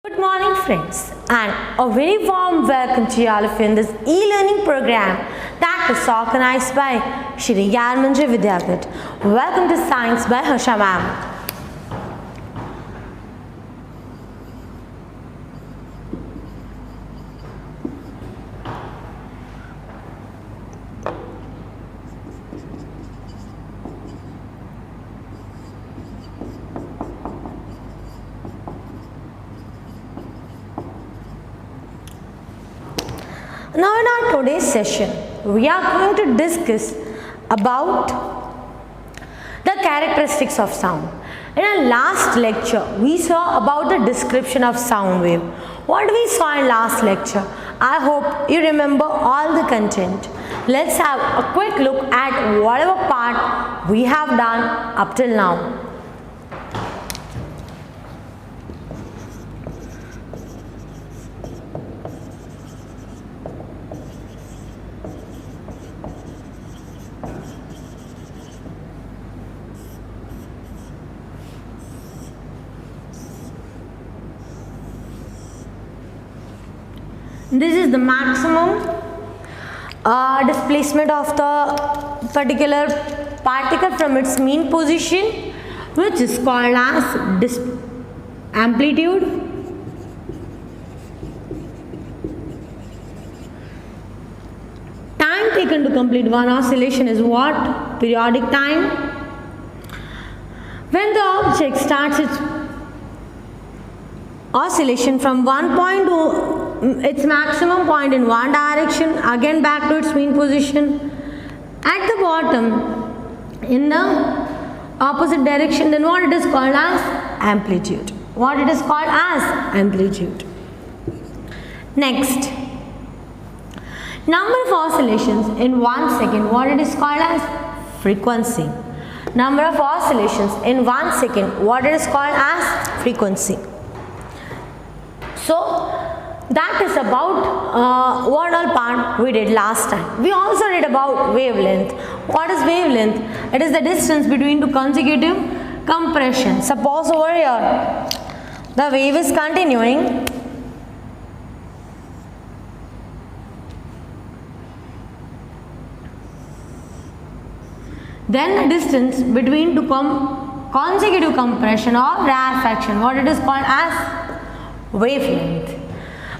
Good morning friends, and a very warm welcome to all of you in this e-learning program that is organized by Shri Yarmanji Vidyapit. Welcome to Science by Harsha Ma'am. Now in our today's session, we are going to discuss about the characteristics of sound. In our last lecture, we saw about the description of sound wave. What we saw in last lecture? I hope you remember all the content. Let's have a quick look at whatever part we have done up till now. This is the maximum displacement of the particular particle from its mean position, which is called as amplitude. Time taken to complete one oscillation is what? Periodic time. When the object starts its oscillation from one point to its maximum point in one direction, again back to its mean position, at the bottom in the opposite direction, then what it is called as amplitude. What it is called as amplitude. Next, number of oscillations in 1 second, what it is called as frequency. Number of oscillations in 1 second, what it is called as frequency. So that is about what all part we did last time. We also did about wavelength. What is wavelength? It is the distance between two consecutive compression. Suppose over here the wave is continuing. Then the distance between two consecutive compression or rarefaction, what it is called as wavelength.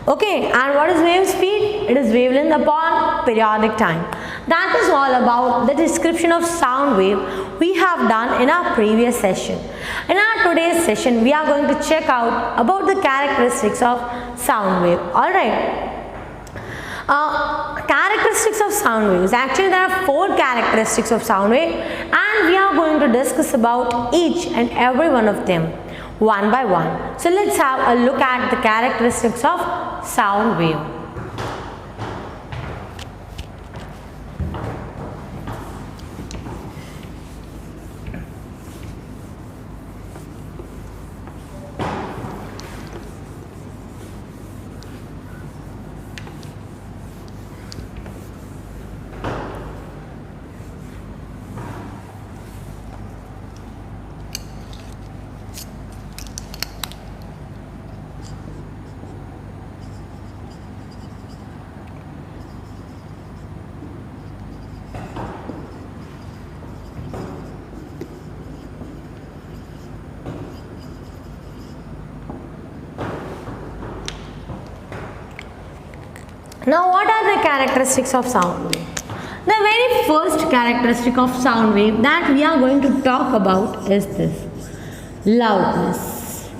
Okay, and what is wave speed? It is wavelength upon periodic time. That is all about the description of sound wave we have done in our previous session. In our today's session, we are going to check out about the characteristics of sound wave. Alright. Characteristics of sound waves. Actually, there are 4 characteristics of sound wave, and we are going to discuss about each and every one of them one by one. So let's have a look at the characteristics of sound wave. Now, what are the characteristics of sound wave? The very first characteristic of sound wave that we are going to talk about is this: loudness.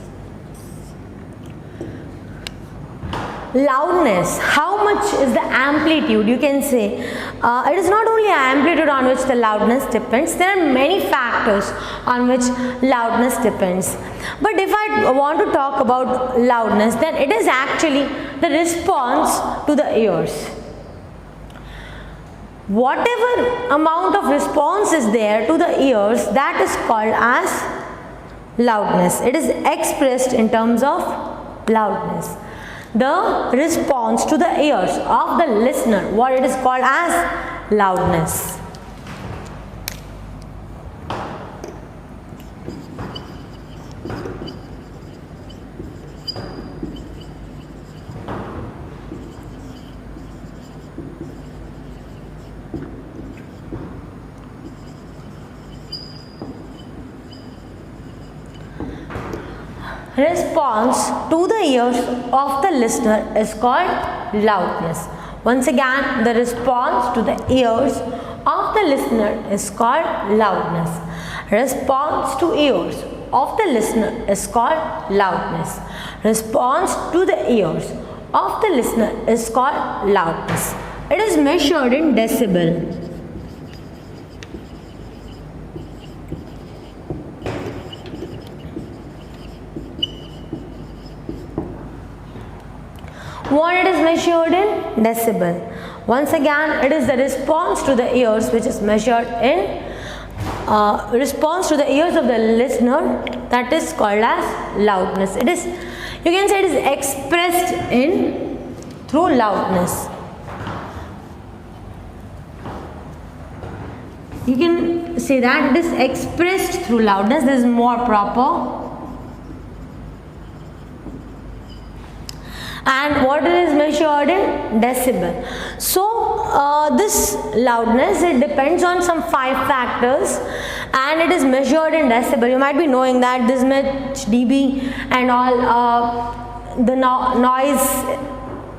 Loudness, how much is the amplitude? You can say it is not only amplitude on which the loudness depends. There are many factors on which loudness depends. But if I want to talk about loudness, then it is actually the response to the ears. Whatever amount of response is there to the ears, that is called as loudness. It is expressed in terms of loudness. The response to the ears of the listener, what it is called as loudness. response to the ears of the listener is called loudness. Once again, the response to the ears of the listener is called loudness. Response to ears of the listener is called loudness. Response to the ears of the listener is called loudness. It is measured in decibel. What it is measured in? Decibel. Once again, it is the response to the ears which is measured in response to the ears of the listener, that is called as loudness. It is, you can say, it is expressed in through loudness. You can say that it is expressed through loudness. This is more proper. And what it is measured in? Decibel. So this loudness, it depends on some 5 factors and it is measured in decibel. You might be knowing that this much dB and all, the noise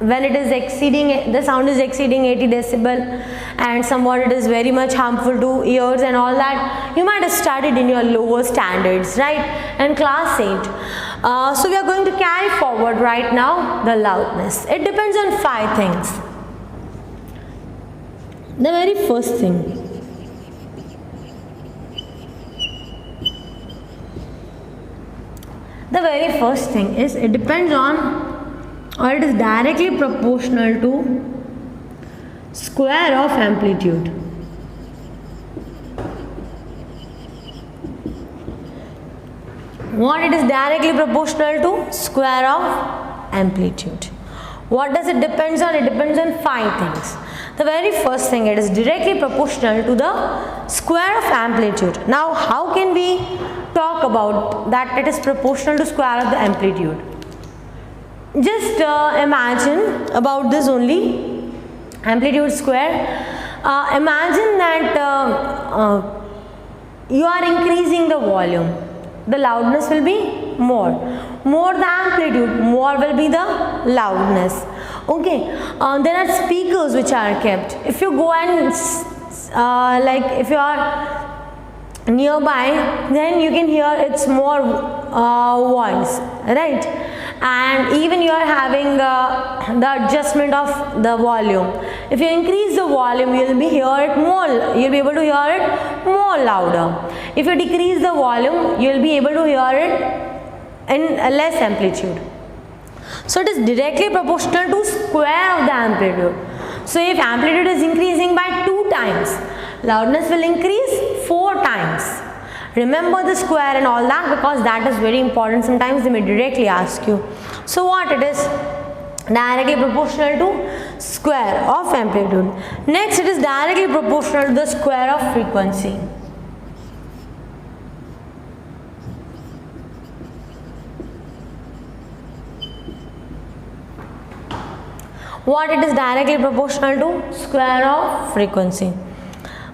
when it is exceeding, the sound is exceeding 80 decibel and somewhat it is very much harmful to ears and all that. You might have studied in your lower standards, right, in class 8. So we are going to carry forward right now the loudness. It depends on 5 things. The very first thing, is it depends on, or it is directly proportional to square of amplitude. What it is directly proportional to? Square of amplitude. What does it depends on? It depends on 5 things. The very first thing, it is directly proportional to the square of amplitude. Now how can we talk about that it is proportional to square of the amplitude? Just imagine about this only, amplitude square. Imagine that you are increasing the volume. The loudness will be more the amplitude, more will be the loudness. Okay, there are speakers which are kept. If you go and like if you are nearby, then you can hear its more voice, right? And even you are having the adjustment of the volume. If you increase the volume, you will be able to hear it more louder. If you decrease the volume, you will be able to hear it in less amplitude. So it is directly proportional to square of the amplitude. So if amplitude is increasing by 2 times, loudness will increase 4 times. Remember the square and all that, because that is very important. Sometimes they may directly ask you. So what it is? Directly proportional to square of amplitude. Next, it is directly proportional to the square of frequency. What it is directly proportional to? Square of frequency.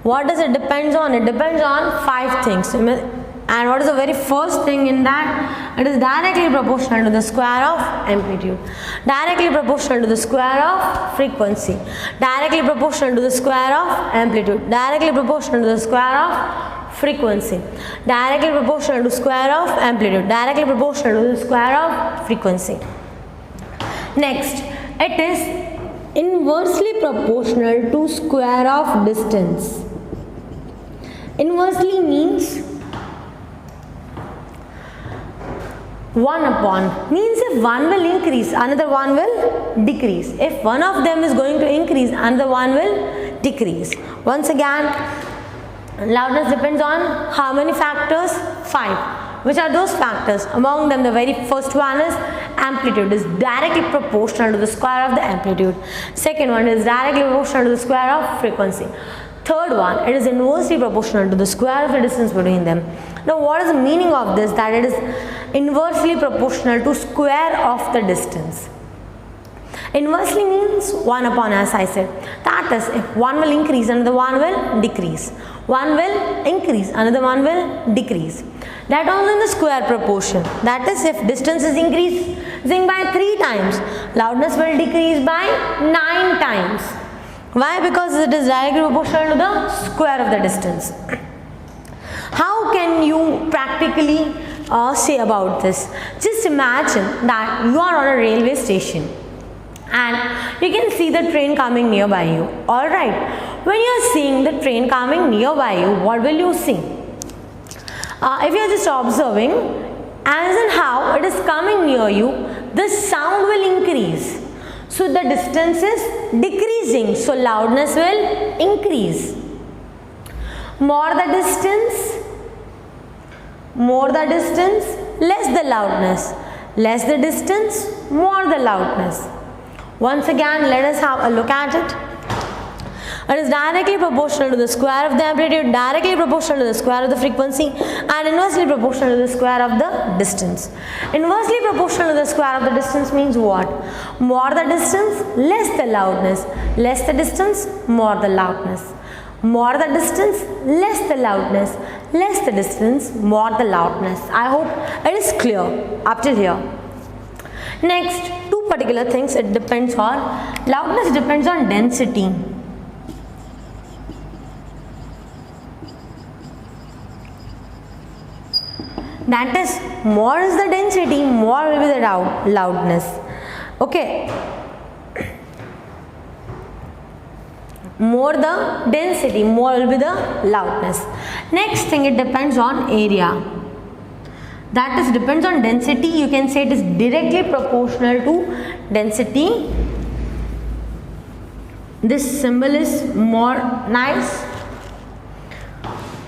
What does it depends on? It depends on 5 things. And what is the very first thing in that? It is directly proportional to the square of amplitude, directly proportional to the square of frequency, directly proportional to the square of amplitude, directly proportional to the square of frequency, directly proportional to square of amplitude, directly proportional to the square of frequency. Next, it is inversely proportional to square of distance. Inversely means 1 upon, means if one will increase, another one will decrease. If one of them is going to increase, another one will decrease. Once again, loudness depends on how many factors? 5. Which are those factors? Among them, the very first one is amplitude is directly proportional to the square of the amplitude. Second one is directly proportional to the square of frequency. Third one, it is inversely proportional to the square of the distance between them. Now what is the meaning of this? That it is inversely proportional to square of the distance. Inversely means 1 upon, as I said. That is, if one will increase, another one will decrease. one will increase, another one will decrease. That also in the square proportion. That is, if distance is increasing by 3 times, loudness will decrease by 9 times. Why? Because it is directly proportional to the square of the distance. How can you practically say about this? Just imagine that you are on a railway station and you can see the train coming nearby you. Alright, when you are seeing the train coming nearby you, what will you see? If you are just observing, as in how it is coming near you, the sound will increase. So the distance is decreasing, so loudness will increase. More the distance, less the loudness. Less the distance, more the loudness. Once again, let us have a look at it. It is directly proportional to the square of the amplitude, directly proportional to the square of the frequency, and inversely proportional to the square of the distance. Inversely proportional to the square of the distance means what? More the distance, less the loudness. Less the distance, more the loudness. More the distance, less the loudness. Less the distance, more the loudness. I hope it is clear up till here. Next, two particular things it depends on. Loudness depends on density. That is, more is the density, more will be the loudness. Okay. More the density, more will be the loudness. Next thing, it depends on area. That is, depends on density. You can say it is directly proportional to density. This symbol is more nice.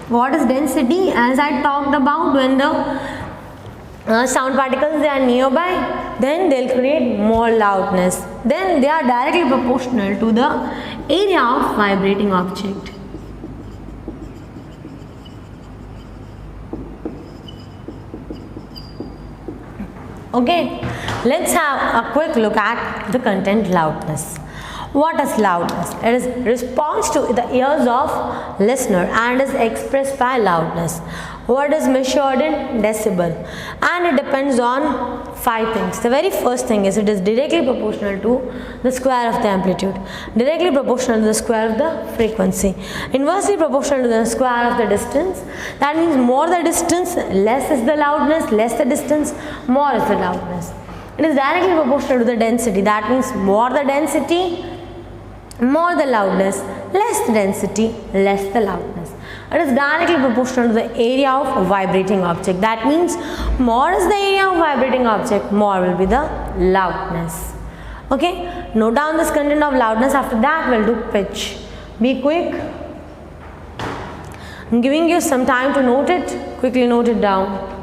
What is density? As I talked about, when the sound particles they are nearby, then they will create more loudness. Then they are directly proportional to the area of vibrating object. Okay, let's have a quick look at the content loudness. What is loudness? It is response to the ears of listener and is expressed by loudness. What is measured in decibel? And it depends on 5 things. The very first thing is it is directly proportional to the square of the amplitude, directly proportional to the square of the frequency, inversely proportional to the square of the distance. That means more the distance, less is the loudness, less the distance, more is the loudness. It is directly proportional to the density. That means more the density, more the loudness, less the density, less the loudness. It is directly proportional to the area of a vibrating object. That means more is the area of vibrating object, more will be the loudness. Okay, note down this content of loudness. After that, we'll do pitch. Be quick. I'm giving you some time to note it. Quickly note it down.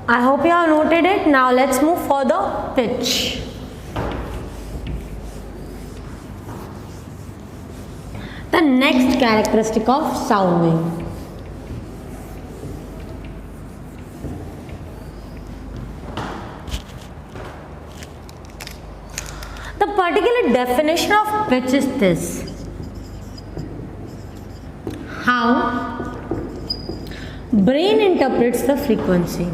I hope you have noted it. Now let's move for the pitch. The next characteristic of sound wave. The particular definition of pitch is this: how brain interprets the frequency.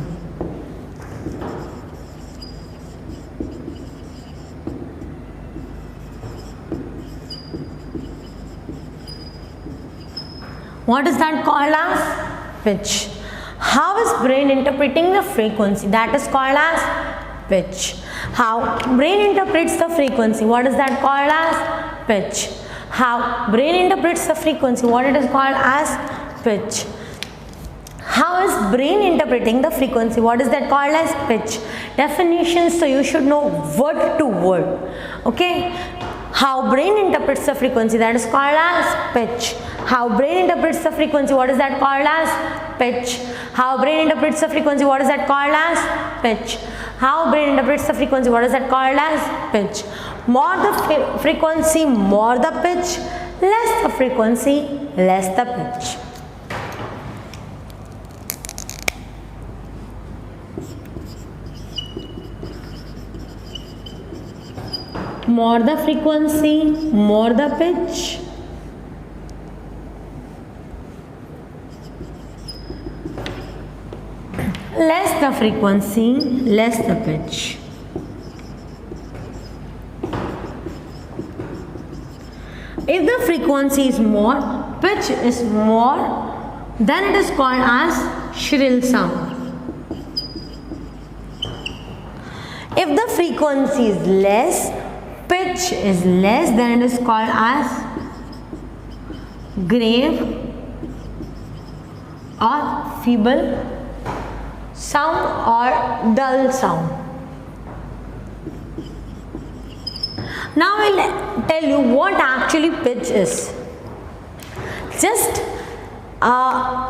What is that called as? Pitch. How is brain interpreting the frequency? That is called as pitch. How brain interprets the frequency? What is that called as? Pitch. How brain interprets the frequency? What it is called as? Pitch. How is brain interpreting the frequency? What is that called as? Pitch. Definitions, so you should know word to word. Okay. How brain interprets the frequency? That is called as pitch. How brain interprets the frequency? What is that called as? Pitch. How brain interprets the frequency? What is that called as? Pitch. How brain interprets the frequency? What is that called as? Pitch. More the frequency, more the pitch. Less the frequency, less the pitch. More the frequency, more the pitch. Less the frequency, less the pitch. If the frequency is more, pitch is more, then it is called as shrill sound. If the frequency is less, pitch is less, then it is called as grave or feeble sound or dull sound. Now I will tell you what actually pitch is. Just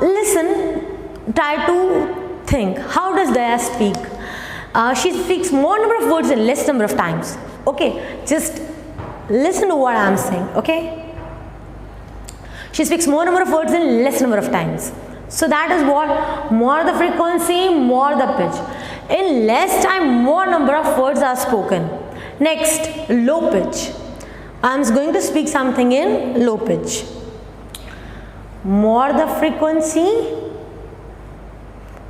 listen, try to think. How does Daya speak? She speaks more number of words in less number of times. Okay, just listen to what I am saying. Okay, she speaks more number of words in less number of times. So that is what, more the frequency, more the pitch. In less time, more number of words are spoken. Next, low pitch. I am going to speak something in low pitch. More the frequency,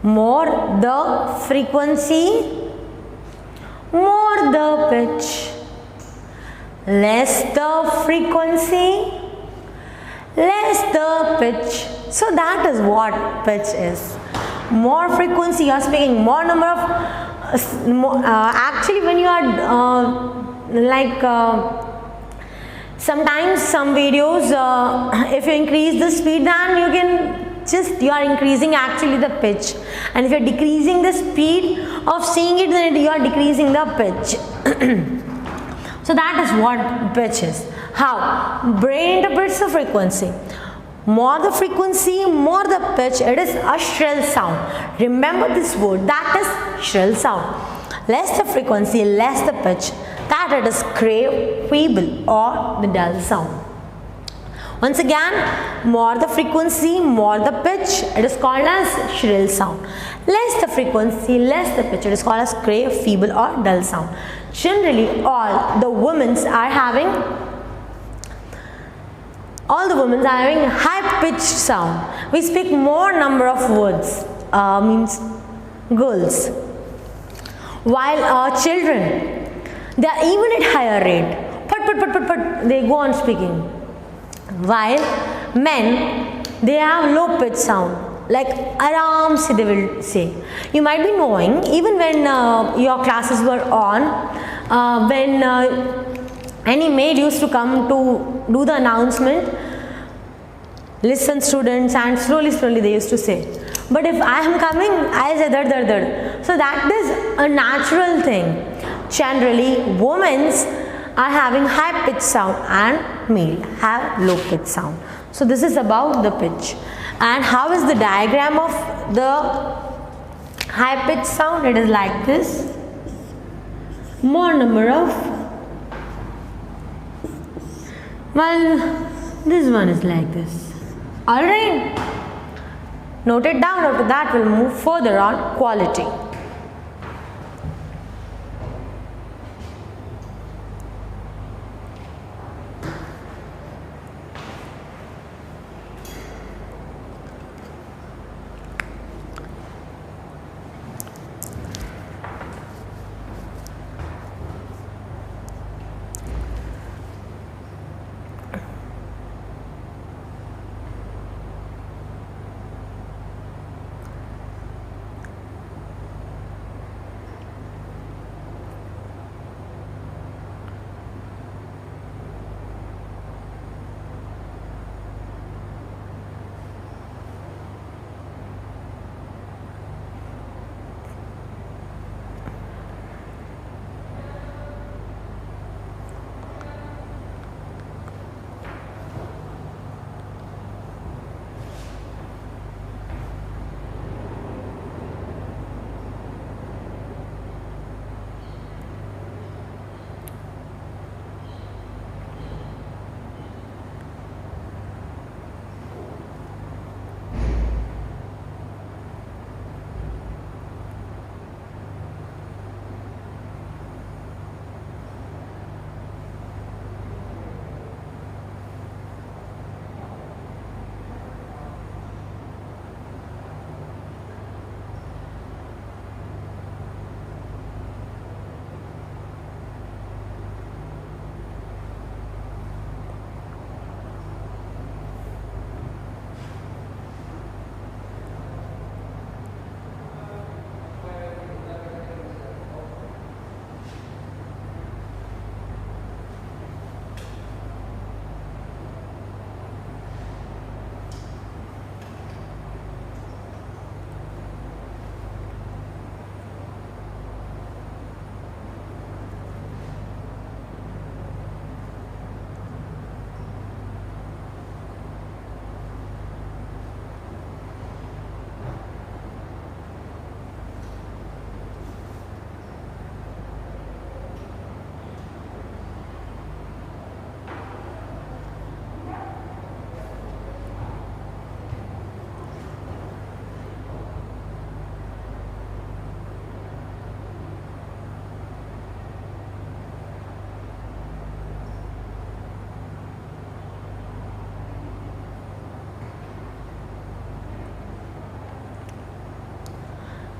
more the frequency, more the pitch. Less the frequency, less the pitch. So that is what pitch is. More frequency, you are speaking more number of actually when you are sometimes some videos if you increase the speed, then you can just, you are increasing actually the pitch, and if you are decreasing the speed of seeing it, then you are decreasing the pitch. So that is what pitch is. How brain interprets the frequency. More the frequency, more the pitch, it is a shrill sound. Remember this word, that is shrill sound. Less the frequency, less the pitch, that it is grave, feeble or the dull sound. Once again, more the frequency, more the pitch, it is called as shrill sound. Less the frequency, less the pitch, it is called as grave, feeble or dull sound. Generally, all the women are having high pitched sound. We speak more number of words, means girls. While children, they are even at higher rate. But they go on speaking. While men, they have low pitched sound. Like aram se they will say. You might be knowing, even when your classes were on, when any maid used to come to do the announcement, listen students, and slowly they used to say. But if I am coming, I say dad. So that is a natural thing. Generally, women are having high pitch sound and male have low pitch sound. So this is about the pitch. And how is the diagram of the High pitch sound, it is like this. More number of, well, this one is like this. Alright, note it down. After that we'll move further on quality.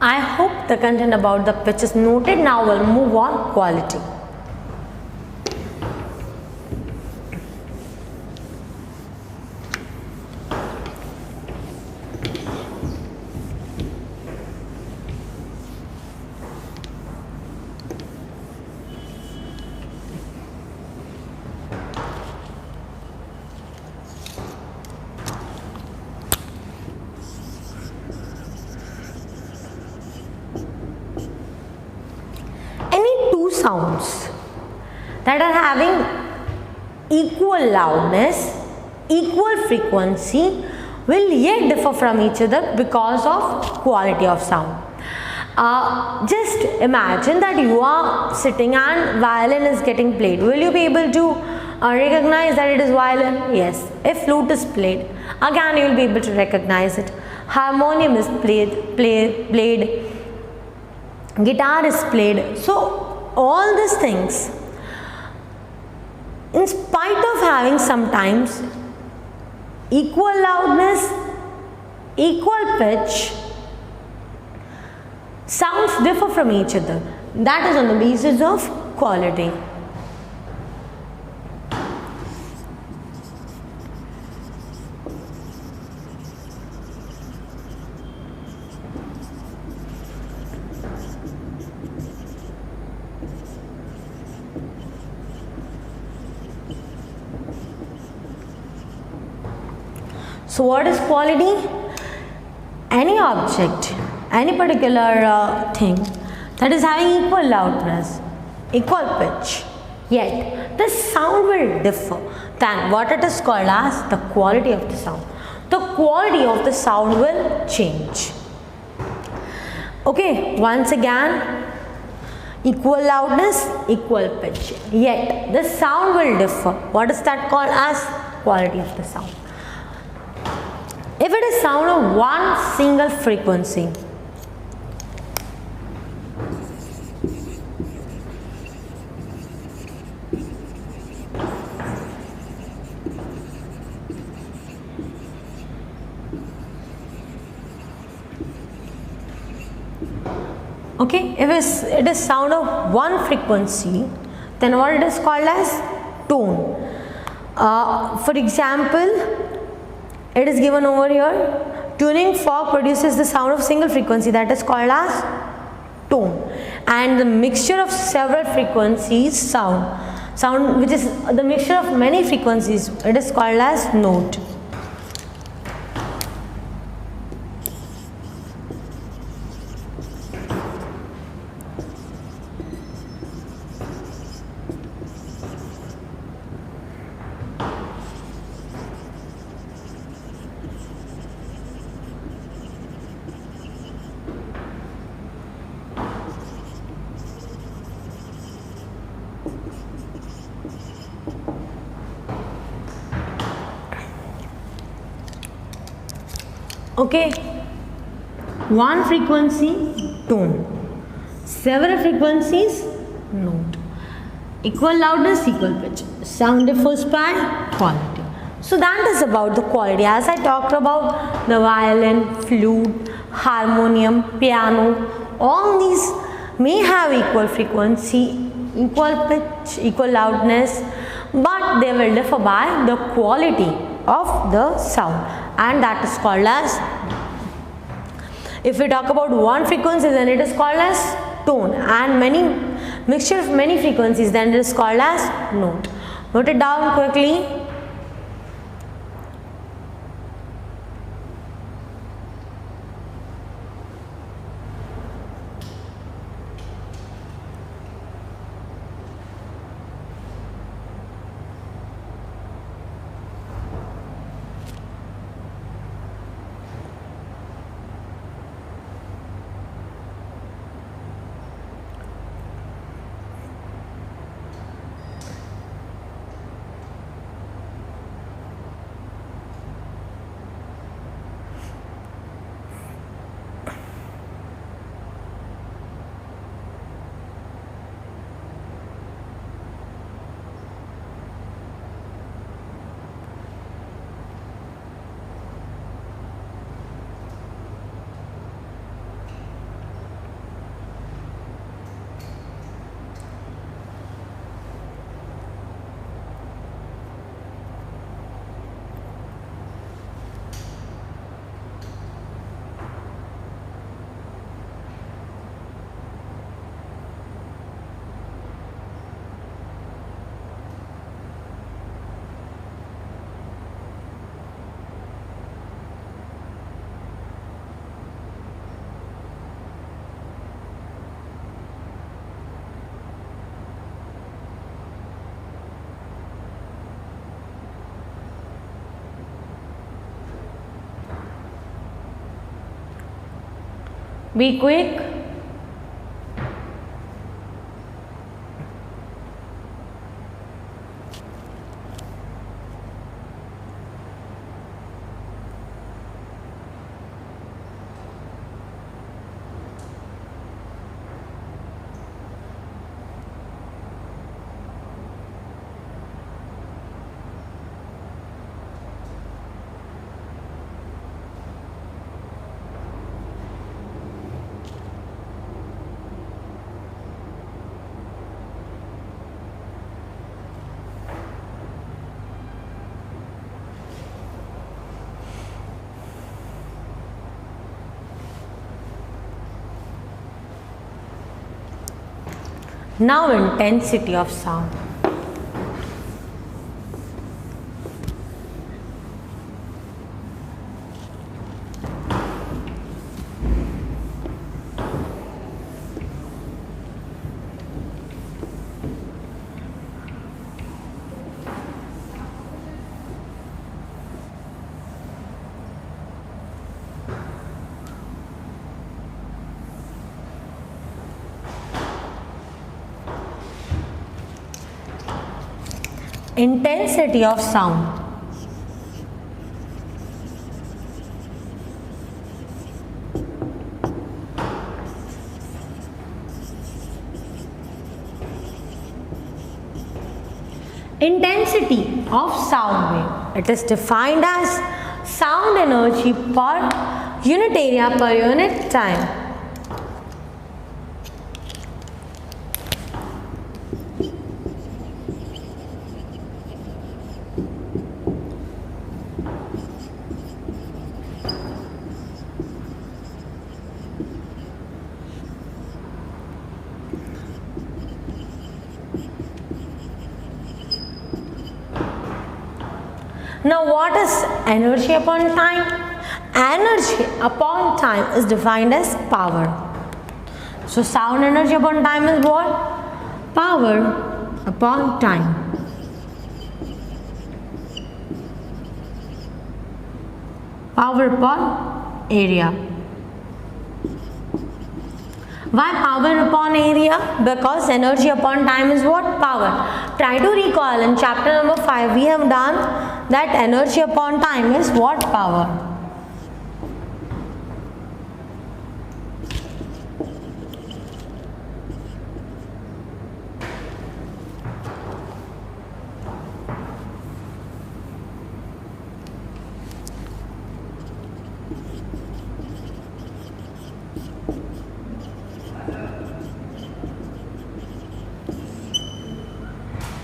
I hope the content about the pitch is noted. Now we'll move on quality. Sounds that are having equal loudness, equal frequency will yet differ from each other because of quality of sound. Just imagine that you are sitting and violin is getting played. Will you be able to recognize that it is violin? Yes. If flute is played, again you will be able to recognize it. Harmonium is played, guitar is played. So all these things, in spite of having sometimes equal loudness, equal pitch, sounds differ from each other. That is on the basis of quality. So what is quality? Any object, any particular thing that is having equal loudness, equal pitch, yet the sound will differ, then what it is called as the quality of the sound. The quality of the sound will change. Okay, once again, equal loudness, equal pitch, yet the sound will differ. What is that called as? Quality of the sound. If it is sound of one single frequency, okay, if it is sound of one frequency, then what it is called as? Tone. For example, it is given over here, tuning fork produces the sound of single frequency, that is called as tone, and the mixture of several frequencies sound which is the mixture of many frequencies, it is called as note. Okay, one frequency, tone, several frequencies, note, equal loudness, equal pitch, sound differs by quality. So that is about the quality. As I talked about the violin, flute, harmonium, piano, all these may have equal frequency, equal pitch, equal loudness, but they will differ by the quality of the sound, and that is called as, if we talk about one frequency, then it is called as tone, and mixture of many frequencies, then it is called as note. Note it down quickly. Be quick. Now intensity of sound. intensity of sound. Intensity of sound wave. It is defined as sound energy per unit area per unit time. Now what is energy upon time? Energy upon time is defined as power. So sound energy upon time is what? Power upon time. Power upon area. Why power upon area? Because energy upon time is what? Power. Try to recall, in chapter number 5 we have done that energy upon time is what? Power.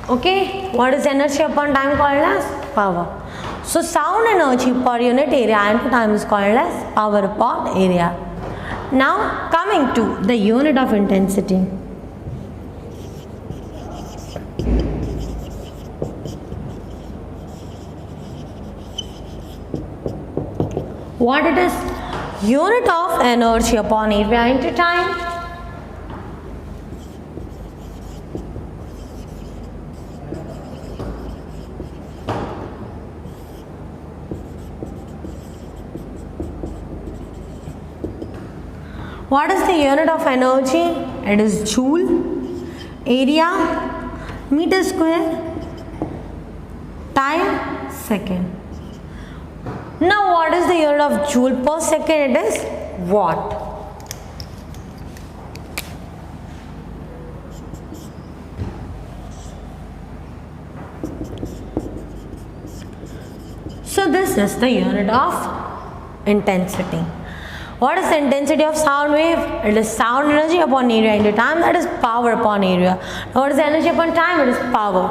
Okay, what is energy upon time called as? Power. So sound energy per unit area into time is called as power upon area. Now coming to the unit of intensity. What it is? Unit of energy upon area into time. What is the unit of energy? It is joule, area, meter square, time, second. Now what is the unit of joule per second? It is watt. So this is the unit of intensity. What is the intensity of sound wave? It is sound energy upon area into time, that is power upon area. Now what is the energy upon time? It is power.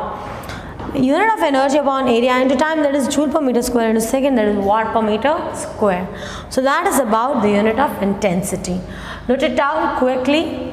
Unit of energy upon area into time, that is joule per meter square into second, that is watt per meter square. So that is about the unit of intensity. Note it down quickly.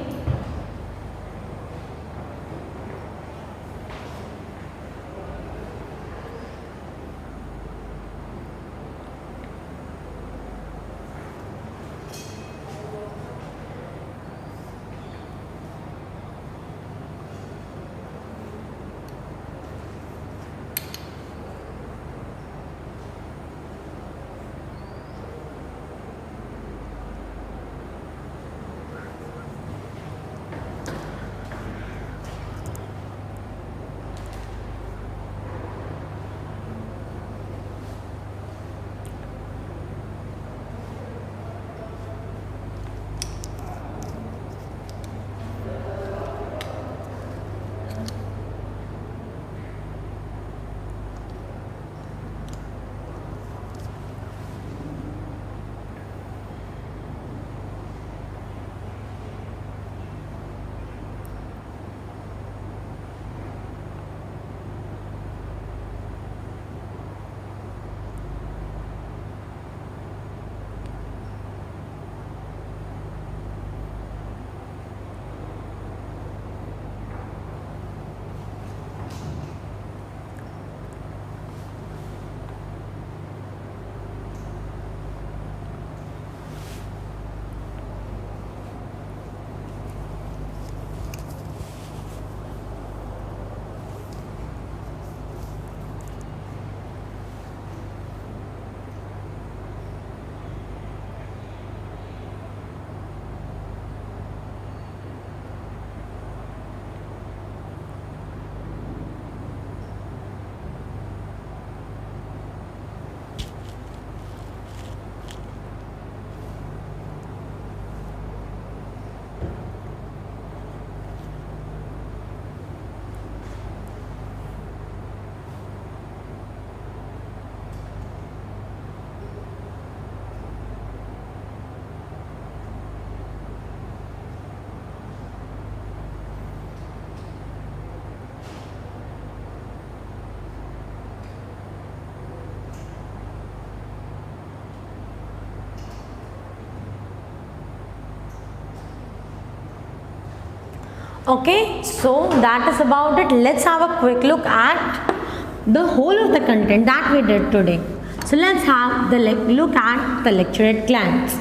Okay, so that is about it. Let's have a quick look at the whole of the content that we did today. So let's have the look at the lecture at glance.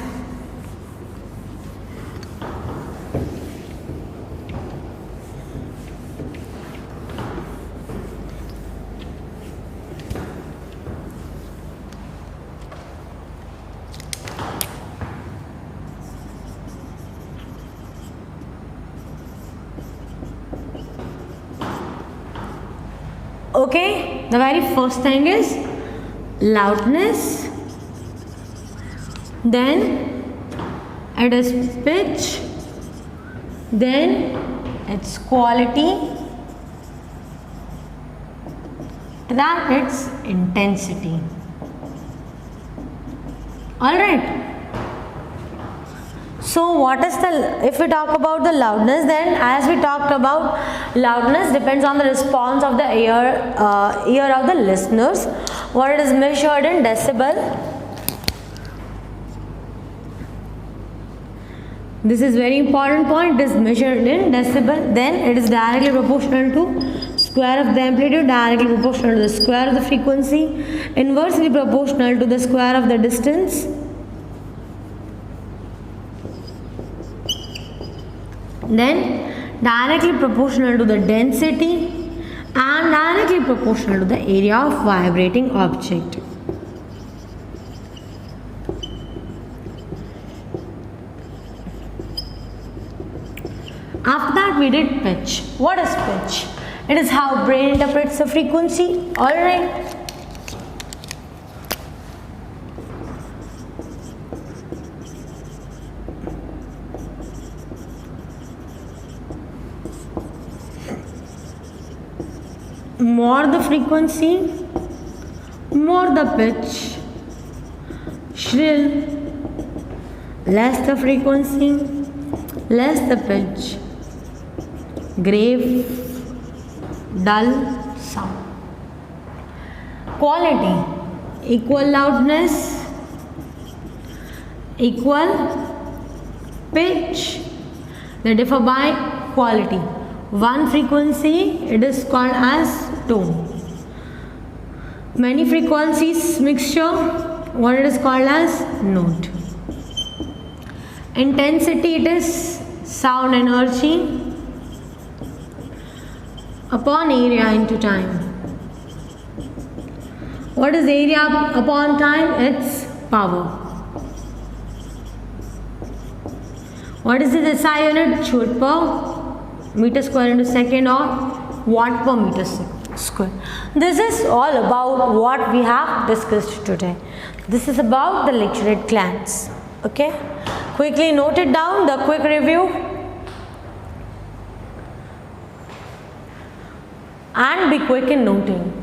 Okay, the very first thing is loudness, then it is pitch, then its quality, then its intensity. Alright. So what is if we talk about the loudness, then as we talked about, loudness depends on the response of the ear of the listeners. What it is measured in decibel. This is very important point. It is measured in decibel. Then it is directly proportional to square of the amplitude, directly proportional to the square of the frequency, inversely proportional to the square of the distance. Then directly proportional to the density and directly proportional to the area of vibrating object. After that we did pitch. What is pitch? It is how brain interprets the frequency. Alright. More the frequency, more the pitch. Shrill, less the frequency, less the pitch. Grave, dull sound. Quality, equal loudness, equal pitch. They differ by quality. One frequency, it is called as tone. Many frequencies mixture, what it is called as note. Intensity, it is sound energy upon area into time. What is area upon time? It's power. What is the SI unit? Joule per meter square into second or watt per meter square. This is all about what we have discussed today. This is about the lecture at glance. Okay, quickly note it down, the quick review, and be quick in noting.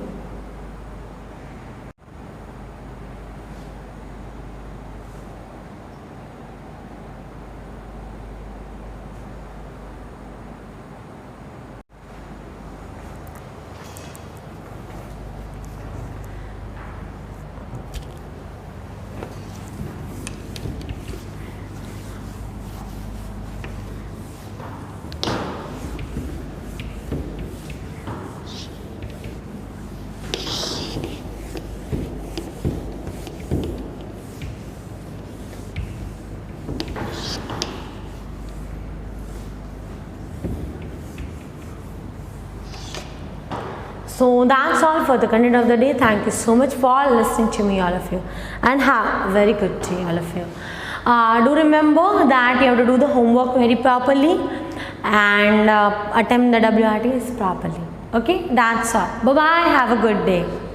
So that's all for the content of the day. Thank you so much for listening to me, all of you, and have a very good day, all of you. Do remember that you have to do the homework very properly and attempt the WRTs properly. Okay, that's all. Bye bye. Have a good day.